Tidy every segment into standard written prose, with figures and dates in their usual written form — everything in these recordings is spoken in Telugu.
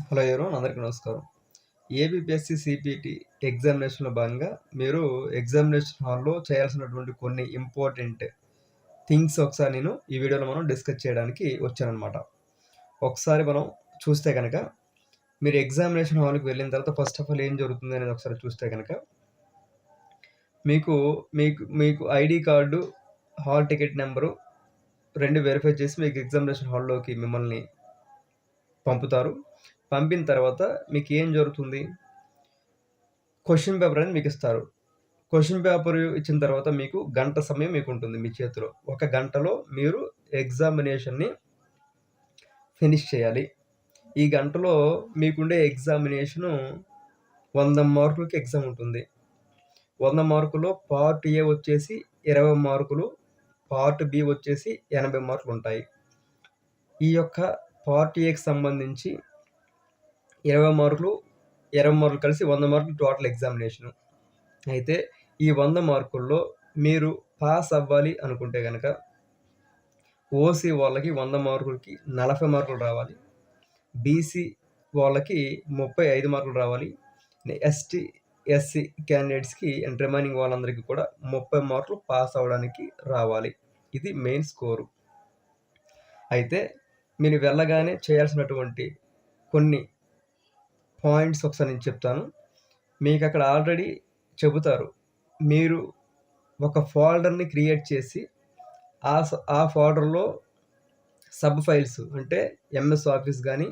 హలో ఎవరోన్ అందరికీ నమస్కారం. ఏబీపీఎస్సీ సీపీటీ ఎగ్జామినేషన్‌లో భాగంగా మీరు ఎగ్జామినేషన్ హాల్‌లో చేయాల్సినటువంటి కొన్ని ఇంపార్టెంట్ థింగ్స్ ఒకసారి నేను ఈ వీడియోలో మనం డిస్కస్ చేయడానికి వచ్చాననమాట. ఒకసారి మనం చూస్తే గనక మీరు ఎగ్జామినేషన్ హాల్‌కి వెళ్ళిన తర్వాత ఫస్ట్ ఆఫ్ ఆల్ ఏం జరుగుతుంది అనేది ఒకసారి చూస్తే గనక మీకు మీకు మీకు ID card, hall ticket number 2 verify చేసి మీకు ఎగ్జామినేషన్ హాల్‌లోకి మిమ్మల్ని పంపుతారు. పంపిన తర్వాత మీకేం జరుగుతుంది? క్వెషన్ పేపర్ అనేది మీకిస్తారు. క్వెషన్ పేపర్ ఇచ్చిన తర్వాత మీకు గంట సమయం మీకుంటుంది మీ చేతిలో. ఒక గంటలో మీరు ఎగ్జామినేషన్‌ని ఫినిష్ చేయాలి. ఈ గంటలో మీకుండే ఎగ్జామినేషను 100 మార్కులకి ఎగ్జామ్ ఉంటుంది. 100 మార్కుల్లో పార్ట్ ఏ వచ్చేసి 20 మార్కులు, పార్ట్ బి వచ్చేసి 80 మార్కులుంటాయి. ఈ యొక్క పార్ట్ ఏకి సంబంధించి 20 మార్కులు, 20 మార్కులు కలిసి 100 మార్కులు టోటల్ ఎగ్జామినేషను. అయితే ఈ 100 మార్కుల్లో మీరు పాస్ అవ్వాలి అనుకుంటే గనక ఓసీ వాళ్ళకి 100 మార్కులకి 40 మార్కులు రావాలి. బీసీ వాళ్ళకి 35 మార్కులు రావాలి. ఎస్టీ, ఎస్సీ క్యాండిడేట్స్‌కి అండ్ రిమైనింగ్ వాళ్ళందరికీ కూడా 30 మార్కులు పాస్ అవ్వడానికి రావాలి. ఇది మెయిన్ స్కోరు. అయితే మీరు వెళ్ళగానే చేయాల్సినటువంటి కొన్ని పాయింట్స్ ఒకసారి నేను చెప్తాను. మీకక్కడ ఆల్రెడీ చెబుతారు. మీరు ఒక ఫోల్డర్‌ని క్రియేట్ చేసి ఆ ఫోల్డర్‌లో సబ్ ఫైల్స్ అంటే ఎంఎస్ ఆఫీస్ గానీ,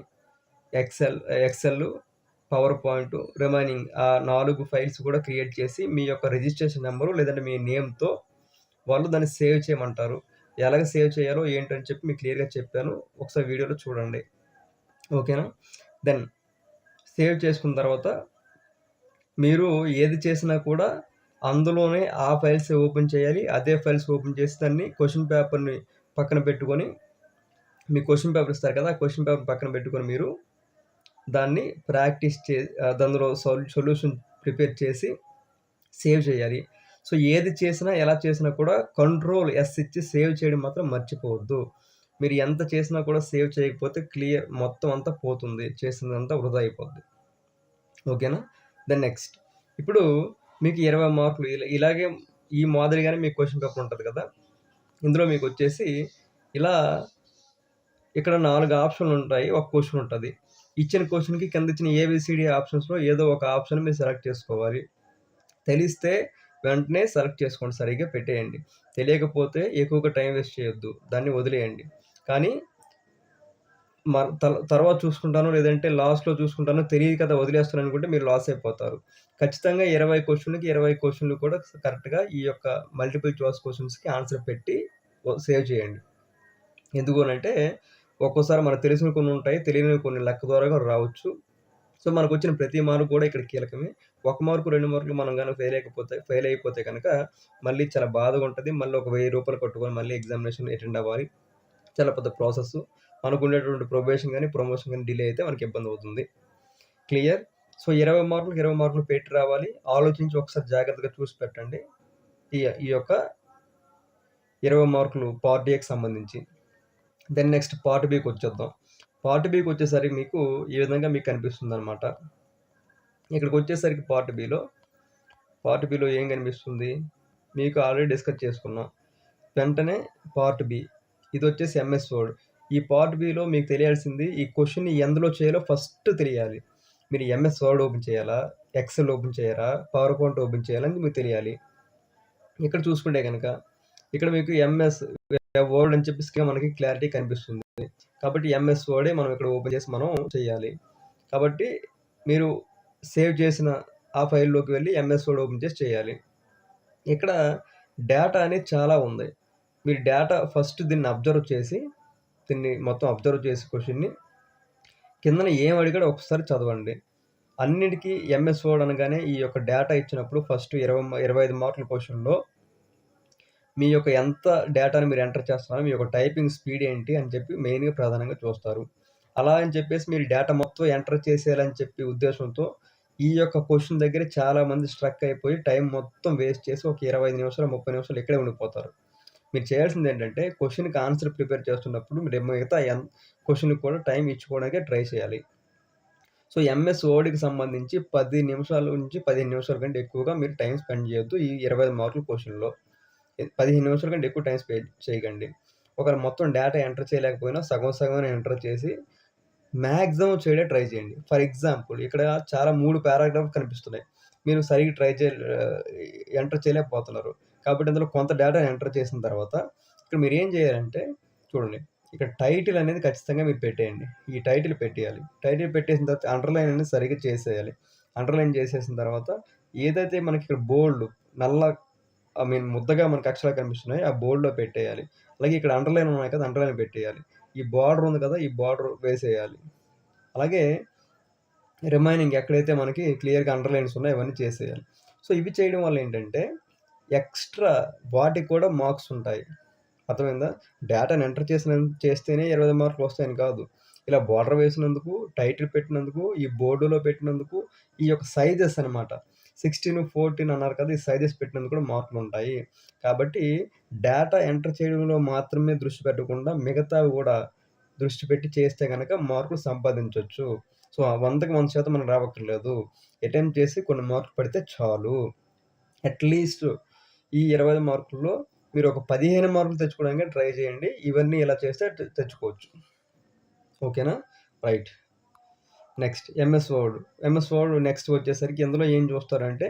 ఎక్సెల్, పవర్ పాయింట్ రిమైనింగ్ ఆ 4 ఫైల్స్ కూడా క్రియేట్ చేసి మీ యొక్క రిజిస్ట్రేషన్ నంబరు లేదంటే మీ నేమ్‌తో వాళ్ళు దాన్ని సేవ్ చేయమంటారు. ఎలాగ సేవ్ చేయాలో ఏంటని చెప్పి మీకు క్లియర్‌గా చెప్పాను. ఒకసారి వీడియోలో చూడండి. ఓకేనా? దెన్ సేవ్ చేసుకున్న తర్వాత మీరు ఏది చేసినా కూడా అందులోనే ఆ ఫైల్స్ ఓపెన్ చేయాలి. అదే ఫైల్స్ ఓపెన్ చేసి దాన్ని క్వెషన్ పేపర్‌ని పక్కన పెట్టుకొని మీ క్వెషన్ పేపర్ ఇస్తారు కదా! ఆ క్వెషన్ పేపర్ పక్కన పెట్టుకొని మీరు దాన్ని ప్రాక్టీస్ అందులో సొల్యూషన్ ప్రిపేర్ చేసి సేవ్ చేయాలి. సో, ఏది చేసినా, ఎలా చేసినా కూడా కంట్రోల్ ఎస్ ఇచ్చి సేవ్ చేయడం మాత్రం మర్చిపోవద్దు. మీరు ఎంత చేసినా కూడా సేవ్ చేయకపోతే మొత్తం అంతా పోతుంది. చేసిందంతా వృధా అయిపోద్ది. ఓకేనా? Then next. ఇప్పుడు మీకు 20 మార్కులు ఇలాగే ఈ మాదిరిగానే మీకు క్వెషన్ పేపర్ ఉంటది కదా! ఇందులో మీకొచ్చేసి ఇలా ఇక్కడ 4 ఆప్షన్‌లుంటాయి. ఒక క్వెషన్ ఉంటది. ఇచ్చిన క్వెషన్‌కి కింద ఇచ్చిన ఏబీసీడీ ఆప్షన్స్‌లో ఏదో ఒక ఆప్షన్ మీరు సెలెక్ట్ చేసుకోవాలి. తెలిస్తే వెంటనే సెలెక్ట్ చేసుకోండి. సరిగ్గా పెట్టేయండి. తెలియకపోతే ఎక్కువగా టైం వేస్ట్ చేయొద్దు. దాన్ని వదిలేయండి. కానీ తర్వాత చూసుకుంటాను, లేదంటే లాస్ట్‌లో చూసుకుంటాను, తెలియదు కదా వదిలేస్తాను అనుకుంటే మీరు లాస్ అయిపోతారు. ఖచ్చితంగా 20 క్వెషన్‌లకి 20 క్వెషన్‌లు కూడా కరెక్ట్‌గా ఈ యొక్క మల్టిపుల్ చాయిస్ క్వెషన్స్‌కి ఆన్సర్ పెట్టి సేవ్ చేయండి. ఎందుకు అనంటే ఒక్కోసారి మనకు తెలిసినవి కొన్ని ఉంటాయి. తెలియనివి కొన్ని లక్ ద్వారాగా రావచ్చు. సో, మనకొచ్చిన ప్రతి మార్క్ కూడా ఇక్కడ కీలకమే. 1 మార్కు, 2 మార్కులు మనం గాని ఫెయిల్ అయిపోతే గనక మళ్ళీ చాలా బాధగా ఉంటది. మళ్ళీ ఒక రూ. 1000 కట్టుకొని మళ్ళీ ఎగ్జామినేషన్ అటెండ్ అవ్వాలి. చాలా పెద్ద ప్రాసెస్. మనకుండేటువంటి ప్రొబేషన్ గాని, ప్రమోషన్ గాని డిలే అయితే మనకి ఇబ్బందవుతుంది. క్లియర్? సో, 20 మార్కులకి 20 మార్కులు పెట్టి రావాలి. ఆలోచించి ఒకసారి జాగ్రత్తగా చూసి పెట్టండి. ఈ యొక్క 20 మార్కులు పార్ట్ ఏకి సంబంధించి. దెన్ నెక్స్ట్ పార్ట్ బికొచ్చేద్దాం. పార్ట్ బికొచ్చేసరికి మీకు ఈ విధంగా మీకు కనిపిస్తుందనమాట. ఇక్కడికొచ్చేసరికి పార్ట్ బిలో ఏం కనిపిస్తుంది? మీకు ఆల్రెడీ డిస్కస్ చేసుకున్నాం. వెంటనే పార్ట్ బి. ఇదొచ్చేసి ఎంఎస్ వర్డ్. ఈ పార్ట్ బిలో మీకు తెలియాల్సింది ఈ క్వెషన్‌ని ఎందులో చేయాలో ఫస్ట్ తెలియాలి. మీరు ఎంఎస్ వర్డ్ ఓపెన్ చేయాలా? ఎక్సెల్ ఓపెన్ చేయాలా? పవర్ పాయింట్ ఓపెన్ చేయాలా? అని మీకు తెలియాలి. ఇక్కడ చూసుకుంటే గనక ఇక్కడ మీకు ఎంఎస్ వర్డ్ అని చెప్పేసి మనకి క్లారిటీ కనిపిస్తుంది. కాబట్టి ఎంఎస్ వర్డే మనం ఇక్కడ ఓపెన్ చేసి మనం చేయాలి. కాబట్టి మీరు సేవ్ చేసిన ఆ ఫైల్‌లోకి వెళ్లి ఎంఎస్ వర్డ్ ఓపెన్ చేసి చేయాలి. ఇక్కడ డేటా అనేది చాలా ఉంది. మీరు డేటా ఫస్ట్ దీన్ని మొత్తం అబ్జర్వ్ చేసి క్వెషన్‌ని కిందన ఏం అడిగాడో ఒకసారి చదవండి. అన్నిటికి ఎంఎస్ వర్డ్ అనగానే ఈ యొక్క డేటా ఇచ్చినప్పుడు ఫస్ట్ 25 మార్కుల క్వెషన్‌లో మీ యొక్క ఎంత డేటాని మీరు ఎంటర్ చేస్తున్నారో, మీ యొక్క టైపింగ్ స్పీడ్ ఏంటి అని చెప్పి మెయిన్‌గా ప్రధానంగా చూస్తారు. అలా అని చెప్పేసి మీరు డేటా మొత్తం ఎంటర్ చేసేయాలని చెప్పి ఉద్దేశంతో ఈ యొక్క క్వెషన్ దగ్గర చాలామంది స్ట్రక్ అయిపోయి టైం మొత్తం వేస్ట్ చేసి ఒక 25 నిమిషాలు, 30 నిమిషాలు ఇక్కడే ఉండిపోతారు. మీరు చేయాల్సిందేంటంటే క్వెషన్‌కి ఆన్సర్ ప్రిపేర్ చేస్తున్నప్పుడు మీరు మిగతా క్వెషన్‌కి కూడా టైం ఇచ్చుకోవడానికే ట్రై చేయాలి. సో, ఎంఎస్ వర్డ్‌కి సంబంధించి 10 నిమిషాల నుంచి 15 నిమిషాల కంటే ఎక్కువగా మీరు టైమ్ స్పెండ్ చేయొద్దు. ఈ 25 మార్కుల క్వెషన్‌లో. 15 నిమిషాల కంటే ఎక్కువ టైమ్ చేయకండి. ఒకవేళ మొత్తం డేటా ఎంటర్ చేయలేకపోయినా సగం సగమనే ఎంటర్ చేసి మాక్సిమం చేయడానికి ట్రై చేయండి. ఫర్ ఎగ్జాంపుల్ ఇక్కడ చాలా 3 పారాగ్రాఫ్ కనిపిస్తున్నాయి. మీరు సరిగ్గా ఎంటర్ చేయలేకపోతున్నారు. కాబట్టి అందులో కొంత డేటా ఎంటర్ చేసిన తర్వాత ఇక్కడ మీరేం చేయాలంటే చూడండి. ఇక్కడ టైటిల్ అనేది ఖచ్చితంగా మీరు పెట్టేయండి. ఈ టైటిల్ పెట్టేయాలి. టైటిల్ పెట్టేసిన తర్వాత అండర్‌లైన్ అనేది సరిగ్గా చేసేయాలి. అండర్‌లైన్ చేసేసిన తర్వాత ఏదైతే మనకి ఇక్కడ బోల్డ్ నల్ల ముద్దగా మనకు అక్షరాలు కనిపిస్తున్నాయి. ఆ బోల్డ్‌లో పెట్టేయాలి. అలాగే ఇక్కడ అండర్‌లైన్ ఉన్నాయి కదా! అండర్‌లైన్ పెట్టేయాలి. ఈ బార్డర్ ఉంది కదా! ఈ బార్డర్ వేసేయాలి. అలాగే రిమైనింగ్ ఎక్కడైతే మనకి క్లియర్‌గా అండర్‌లైన్స్ ఉన్నాయో అవన్నీ చేసేయాలి. సో, ఇవి చేయడం వల్ల ఏంటంటే ఎక్స్‌ట్రా వాటికి కూడా మార్క్స్ ఉంటాయి. అర్థమైందా? డేటాని ఎంటర్ చేస్తేనే 25 మార్కులు వస్తాయని కాదు. ఇలా బోర్డర్ వేసినందుకు, టైటిల్ పెట్టినందుకు, ఈ బోర్డులో పెట్టినందుకు, ఈ యొక్క సైజెస్ అనమాట. 16, 14 అన్నారు కదా! ఈ సైజెస్ పెట్టినందుకు కూడా మార్కులుంటాయి. కాబట్టి డేటా ఎంటర్ చేయడంలో మాత్రమే దృష్టి పెట్టకుండా మిగతావి కూడా దృష్టి పెట్టి చేస్తే గనక మార్కులు సంపాదించొచ్చు. సో, 100కి 100% మనకు రావక్కర్లేదు. అటెంప్ట్ చేసి కొన్ని మార్కులు పడితే చాలు. అట్‌లీస్ట్ ఈ 25 మార్కుల్లో మీరు ఒక 15 మార్కులు తెచ్చుకోవడానికి ట్రై చేయండి. ఇవన్నీ ఇలా చేస్తే తెచ్చుకోవచ్చు. ఓకేనా? Right. Next MS word. MS word next వచ్చేసరికి ఇందులో ఏం చూస్తారంటే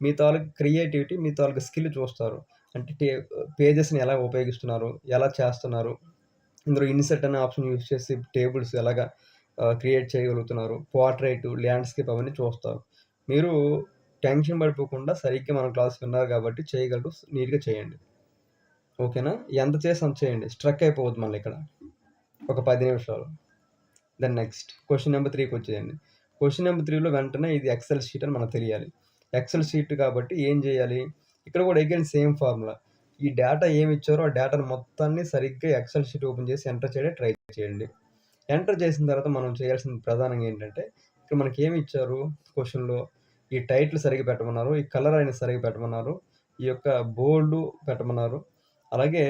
మీ తాలూకు క్రియేటివిటీ, మీ తాలూకు స్కిల్ చూస్తారు. అంటే పేజెస్‌ని ఎలా ఉపయోగిస్తున్నారు? ఎలా చేస్తున్నారు? ఇందులో ఇన్సర్ట్ అనే ఆప్షన్ యూజ్ చేసి టేబుల్స్ ఎలాగా క్రియేట్ చేయగలుగుతున్నారు? పోర్ట్రైట్, ల్యాండ్‌స్కేప్ అవన్నీ చూస్తారు. మీరు టెన్షన్ పడిపోకుండా సరిగ్గా మన క్లాస్ విన్నారు కాబట్టి చేయగలరు. నీట్‌గా చేయండి. ఓకేనా? ఎంత చేసి అంత చేయండి. స్ట్రక్ అయిపోవద్దు మళ్ళీ ఇక్కడ. ఒక 10 నిమిషాలు. దెన్ నెక్స్ట్ క్వెషన్ నెంబర్ 3కి వచ్చేయండి. క్వెషన్ నెంబర్ 3లో వెంటనే ఇది ఎక్సెల్ షీట్ అని మనకు తెలియాలి. ఎక్సెల్ షీట్ కాబట్టి ఏం చేయాలి? ఇక్కడ కూడా అగైన్ సేమ్ ఫార్ములా. ఈ డేటా ఏమి ఇచ్చారో ఆ డేటాను మొత్తాన్ని సరిగ్గా ఎక్సెల్ షీట్ ఓపెన్ చేసి ఎంటర్ చేయడానికి ట్రై చేయండి. ఎంటర్ చేసిన తర్వాత మనం చేయాల్సిన ప్రధానంగా ఏంటంటే ఇక్కడ మనకి ఏమి ఇచ్చారు క్వెషన్‌లో ఈ టైటిల్ సరిగ్గా పెట్టమన్నారు. ఈ కలర్ అనేది సరిగ్గా పెట్టమన్నారు. ఈ యొక్క బోల్డ్ పెట్టమన్నారు. అలాగే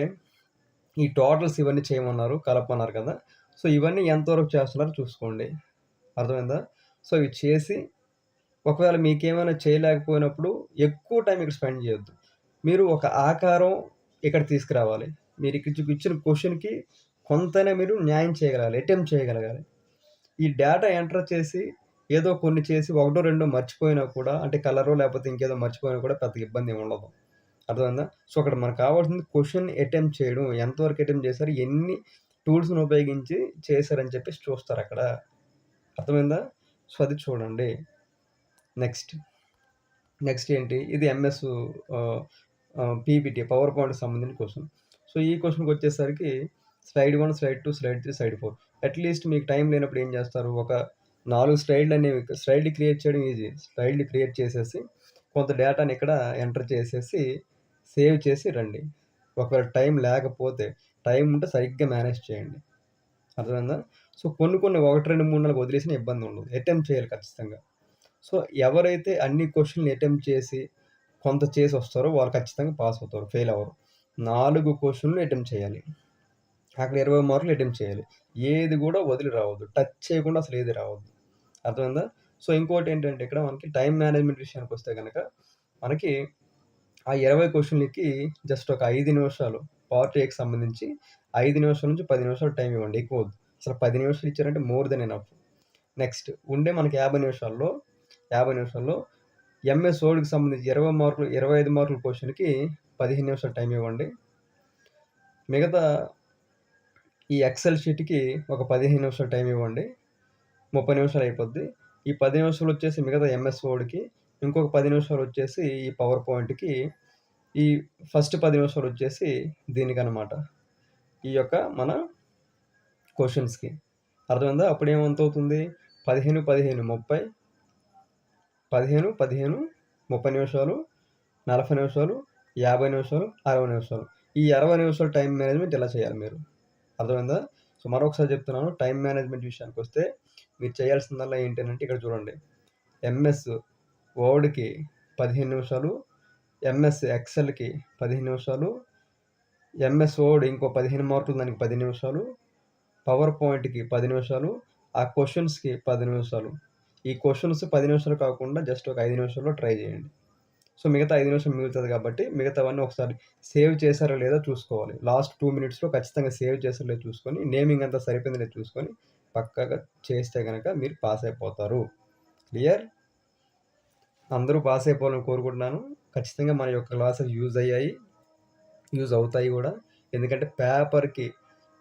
ఈ టోటల్స్ ఇవన్నీ చేయమన్నారు. కలపమన్నారు కదా! సో, ఇవన్నీ ఎంతవరకు చేస్తున్నారో చూసుకోండి. అర్థమైందా? సో, ఇవి చేసి ఒకవేళ మీకేమైనా చేయలేకపోయినప్పుడు ఎక్కువ టైం ఇక్కడ స్పెండ్ చేయొద్దు. మీరు ఒక ఆకారం ఇక్కడ తీసుకురావాలి. మీరు ఇచ్చిన క్వెషన్‌కి కొంతైనా మీరు న్యాయం చేయగలగాలి. అటెంప్ట్ చేయగలగాలి. ఈ డేటా ఎంటర్ చేసి ఏదో కొన్ని చేసి ఒకటో రెండో మర్చిపోయినా కూడా అంటే కలరో లేకపోతే ఇంకేదో మర్చిపోయినా కూడా పెద్ద ఇబ్బంది ఏమి ఉండదు. అర్థమైందా? సో, అక్కడ మనకు కావాల్సింది క్వెషన్ అటెంప్ట్ చేయడం. ఎంతవరకు అటెంప్ట్ చేశారు? ఎన్ని టూల్స్‌ని ఉపయోగించి చేశారని చెప్పేసి చూస్తారక్కడ. అర్థమైందా? సో, అది చూడండి. నెక్స్ట్ ఏంటి? ఇది ఎంఎస్ పీపీటీ పవర్ పాయింట్‌కి సంబంధించిన క్వెషన్. సో, ఈ క్వెషన్‌కొచ్చేసరికి slide 1, slide 2, slide 3, slide 4. At least మీకు టైం లేనప్పుడు ఏం చేస్తారు? ఒక 4 స్లైడ్‌లు క్రియేట్ చేయడం ఈజీ. స్లైడ్‌లు క్రియేట్ చేసేసి కొంత డేటాని ఇక్కడ ఎంటర్ చేసేసి సేవ్ చేసి రండి. ఒకవేళ టైం లేకపోతే టైం ఉంటే సరిగ్గా మేనేజ్ చేయండి. అర్థమైందా? సో, కొన్ని 1, 2, 3, 4 వదిలేసినా ఇబ్బంది ఉండదు. అటెంప్ట్ చేయాలి ఖచ్చితంగా. సో, ఎవరైతే అన్ని క్వెషన్‌లు అటెంప్ట్ చేసి కొంత చేసొస్తారో వాళ్ళు ఖచ్చితంగా పాస్ అవుతారు. ఫెయిల్ అవ్వరు. 4 క్వెషన్‌లు అటెంప్ట్ చేయాలి. అక్కడ 20 మార్కులు అటెంప్ట్ చేయాలి. ఏది కూడా వదిలి రావద్దు. టచ్ చేయకుండా అసలు ఏది రావద్దు. అర్థమైందా? సో, ఇంకోటేంటంటే ఇక్కడ మనకి టైమ్ మేనేజ్‌మెంట్ విషయానికొస్తే గనక మనకి ఆ 20 క్వెషన్‌లకి జస్ట్ ఒక 5 నిమిషాలు పార్ట్ ఏకి సంబంధించి 5 నిమిషాల నుంచి 10 నిమిషాలు టైం ఇవ్వండి. ఎక్కువ వద్దు. అసలు 10 నిమిషాలు ఇచ్చారంటే మోర్ దెన్ ఎనఫ్. నెక్స్ట్ ఉండే మనకి 50 నిమిషాల్లో ఎంఎస్ వర్డ్‌కి సంబంధించి 25 మార్కుల క్వెషన్‌కి 15 నిమిషాలు టైం ఇవ్వండి. మిగతా ఈ ఎక్సెల్ షీట్‌కి ఒక 15 నిమిషాలు టైం ఇవ్వండి. 30 నిమిషాలు అయిపోద్ది. ఈ 10 నిమిషాలు వచ్చేసి మిగతా ఎంఎస్ వర్డ్‌కి, ఇంకొక 10 నిమిషాలు వచ్చేసి ఈ పవర్ పాయింట్‌కి, ఈ ఫస్ట్ 10 నిమిషాలు వచ్చేసి దీనికనమాట. ఈ యొక్క మన క్వెషన్స్‌కి. అర్థమైందా? అప్పుడు ఏమంతవుతుంది? 15, 15, 30, 15, 15, 30 నిమిషాలు, 40 నిమిషాలు, 50 నిమిషాలు, 60 నిమిషాలు. ఈ 60 నిమిషాలు టైమ్ మేనేజ్‌మెంట్ ఇలా చేయాలి మీరు. అర్థమైందా? సో, మరొకసారి చెప్తున్నాను. టైమ్ మేనేజ్‌మెంట్ విషయానికొస్తే మీరు చేయాల్సిందల్లా ఏంటనంటే ఇక్కడ చూడండి. ఎంఎస్ వర్డ్‌కి 15 నిమిషాలు, ఎంఎస్ ఎక్సెల్‌కి 15 నిమిషాలు, ఎంఎస్ వర్డ్ ఇంకో 15 మార్కులు దానికి 10 నిమిషాలు, పవర్ పాయింట్‌కి 10 నిమిషాలు, ఆ క్వెషన్స్‌కి 10 నిమిషాలు. ఈ క్వెషన్స్ 10 నిమిషాలు కాకుండా జస్ట్ ఒక 5 నిమిషాల్లో ట్రై చేయండి. సో, మిగతా 5 నిమిషాలు మిగులుతది కాబట్టి మిగతావన్నీ ఒకసారి సేవ్ చేశారో లేదో చూసుకోవాలి. లాస్ట్ 2 మినిట్స్‌లో ఖచ్చితంగా సేవ్ చేశారో లేదో చూసుకొని, నేమింగ్ అంతా సరిపోయిందో లేదో చూసుకొని, పక్కాగా చేస్తే గనక మీరు పాస్ అయిపోతారు. క్లియర్? అందరూ పాస్ అయిపోవాలని కోరుకుంటున్నాను. ఖచ్చితంగా మన యొక్క క్లాసెస్ యూజ్ అవుతాయి గూడా. ఎందుకంటే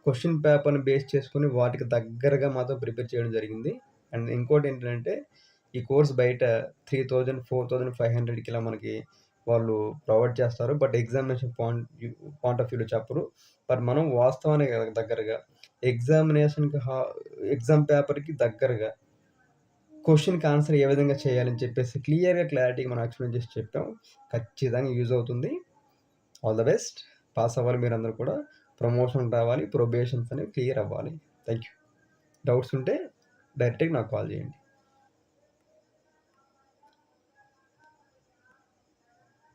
క్వెషన్ పేపర్‌ని బేస్ చేసుకొని వాటికి దగ్గరగా మాత్రం ప్రిపేర్ చేయడం జరిగింది. అండ్ ఇంకోటేంటంటే ఈ కోర్స్ బయట 3000, 4500కి ఇలా మనకి వాళ్ళు ప్రొవైడ్ చేస్తారు. బట్ ఎగ్జామినేషన్ పాయింట్ ఆఫ్ వ్యూలో చెప్పరు. బట్ మనం వాస్తవానికి దగ్గరగా ఎగ్జామ్ పేపర్‌కి దగ్గరగా క్వెషన్‌కి ఆన్సర్ ఏ విధంగా చేయాలని చెప్పేసి క్లారిటీగా మనం ఎక్స్‌ప్లెయిన్ చేసి చెప్పాం. ఖచ్చితంగా యూజ్ అవుతుంది. All the best. పాస్ అవ్వాలి మీరందరూ కూడా. ప్రమోషన్ రావాలి. ప్రొబేషన్స్ అనేవి క్లియర్ అవ్వాలి. Thank you. డౌట్స్ ఉంటే డైరెక్ట్‌గా నాకు కాల్ చేయండి.